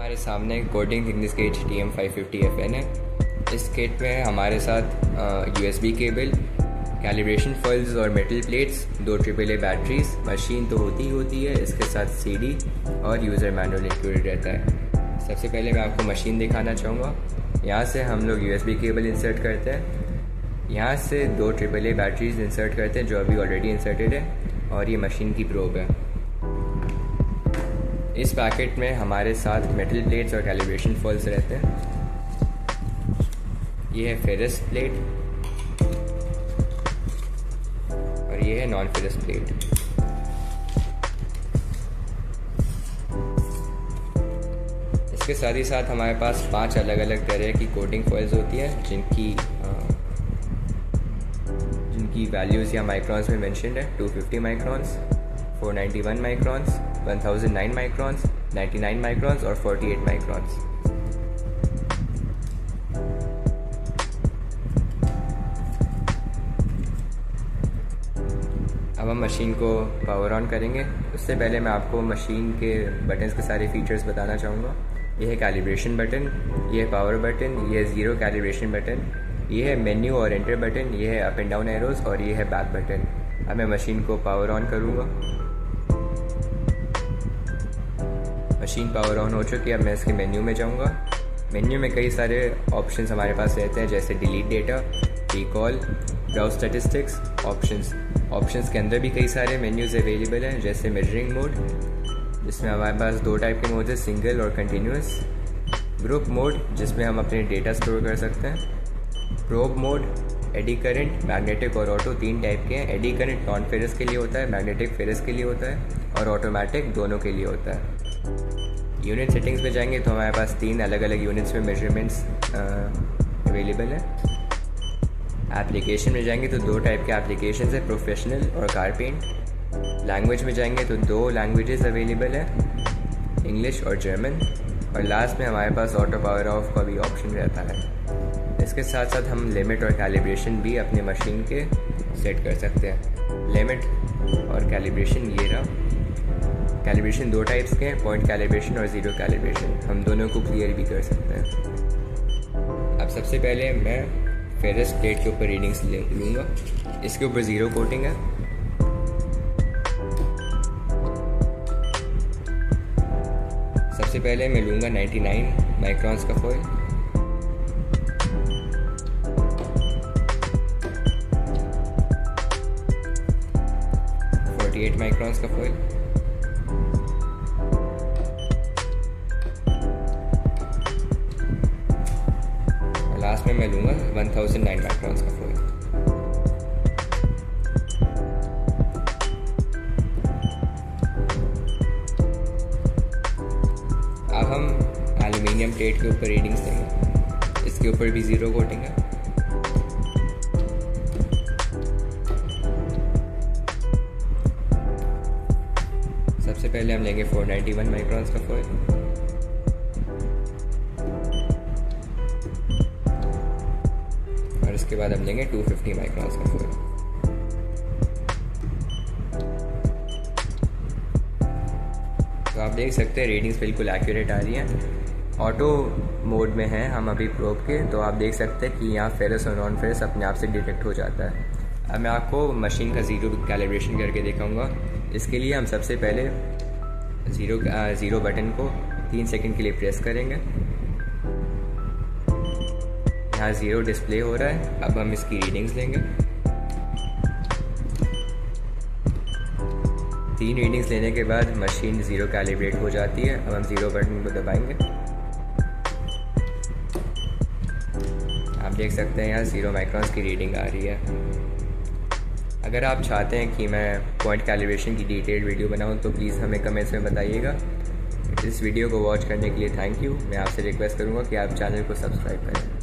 हमारे सामने coding thickness gauge TM550FN है। इस किट में हमारे साथ USB केबल, कैलिब्रेशन फॉइल्स और metal plates, 2 AAA batteries, machine तो होती है, इसके साथ CD और यूज़र मैनुअल इंक्लूडेड रहता है। सबसे पहले मैं आपको मशीन दिखाना चाहूँगा। यहाँ से हम लोग USB केबल इंसर्ट करते हैं, यहाँ से 2 AAA बैटरीज इंसर्ट करते हैं जो अभी ऑलरेडी इंसर्टेड है, और ये मशीन की प्रोब है। इस पैकेट में हमारे साथ मेटल प्लेट्स और कैलिब्रेशन फॉइल्स रहते हैं। ये है फेरस प्लेट और ये है नॉन फेरस प्लेट। इसके साथ ही साथ हमारे पास 5 अलग अलग तरह की कोटिंग फॉइल्स होती हैं जिनकी वैल्यूज़ या माइक्रॉन्स में मेंशन्ड है। 250 माइक्रॉन्स, 491 माइक्रॉन्स, 1009 माइक्रॉन्स, 99 माइक्रॉन्स और 48 माइक्रॉन्स। अब हम मशीन को पावर ऑन करेंगे। उससे पहले मैं आपको मशीन के बटन्स के सारे फीचर्स बताना चाहूँगा। ये है कैलिब्रेशन बटन, ये है पावर बटन, ये है ज़ीरो कैलिब्रेशन बटन, ये है मेन्यू और एंटर बटन, ये है अप एंड डाउन एरोज और ये है बैक बटन। अब मैं मशीन को पावर ऑन करूँगा। मशीन पावर ऑन हो चुकी है। अब मैं इसके मेन्यू में जाऊँगा। मेन्यू में कई सारे ऑप्शंस हमारे पास रहते हैं, जैसे delete data, recall, browse statistics, options के अंदर भी कई सारे मेन्यूज़ अवेलेबल हैं, जैसे मेजरिंग मोड, जिसमें हमारे पास 2 टाइप के मोड हैं, सिंगल और कंटिन्यूस। ग्रुप मोड, जिसमें हम अपने डेटा स्टोर कर सकते हैं। Probe mode, eddy current, magnetic और ऑटो 3 टाइप के हैं। एडी करंट नॉन फेरस के लिए होता है, मैग्नेटिक फेरस के लिए होता है और ऑटोमेटिक दोनों के लिए होता है। यूनिट सेटिंग्स में जाएंगे तो हमारे पास 3 अलग अलग यूनिट्स में मेजरमेंट्स अवेलेबल है। एप्लीकेशन में जाएंगे तो 2 टाइप के एप्लीकेशन है, प्रोफेशनल और कारपेंट। लैंग्वेज में जाएंगे तो 2 लैंग्वेजेस अवेलेबल है, इंग्लिश और जर्मन। और लास्ट में हमारे पास ऑटो पावर ऑफ का भी ऑप्शन रहता है। इसके साथ साथ हम लिमिट और कैलिब्रेशन भी अपने मशीन के सेट कर सकते हैं। लिमिट और कैलिब्रेशन ये रहा। कैलिब्रेशन 2 टाइप्स के हैं, पॉइंट कैलिब्रेशन और ज़ीरो कैलिब्रेशन। हम दोनों को क्लियर भी कर सकते हैं। अब सबसे पहले मैं फेरस प्लेट के ऊपर रीडिंग्स लूँगा। इसके ऊपर ज़ीरो कोटिंग है। सबसे पहले मैं लूँगा 99 माइक्रॉन्स का फॉइल। माइक्रॉन्स का फॉइल, और लास्ट में मैं लूँगा 1009 माइक्रॉन्स का फॉइल। अब हम एल्युमिनियम प्लेट के ऊपर रीडिंग्स देंगे। इसके ऊपर भी ज़ीरो कोटिंग है। सबसे पहले हम लेंगे 491 माइक्रॉन्स का फॉइल, और इसके बाद हम लेंगे 250 माइक्रॉन्स का फॉइल। तो आप देख सकते हैं रीडिंग्स बिल्कुल एक्यूरेट आ रही हैं। ऑटो मोड में हैं हम अभी प्रोब के, तो आप देख सकते हैं कि यहाँ फेरस और नॉन फेरस अपने आप से डिटेक्ट हो जाता है। अब मैं आपको मशीन का ज़ीरो कैलिब्रेशन करके दिखाऊंगा। इसके लिए हम सबसे पहले ज़ीरो बटन को 3 सेकंड के लिए प्रेस करेंगे। यहाँ ज़ीरो डिस्प्ले हो रहा है। अब हम इसकी रीडिंग्स लेंगे। 3 रीडिंग्स लेने के बाद मशीन ज़ीरो कैलिब्रेट हो जाती है। अब हम ज़ीरो बटन को दबाएंगे। आप देख सकते हैं यहाँ 0 माइक्रॉन्स की रीडिंग आ रही है। अगर आप चाहते हैं कि मैं पॉइंट कैलिब्रेशन की डिटेल्ड वीडियो बनाऊं तो प्लीज़ हमें कमेंट्स में बताइएगा। इस वीडियो को वॉच करने के लिए थैंक यू। मैं आपसे रिक्वेस्ट करूंगा कि आप चैनल को सब्सक्राइब करें।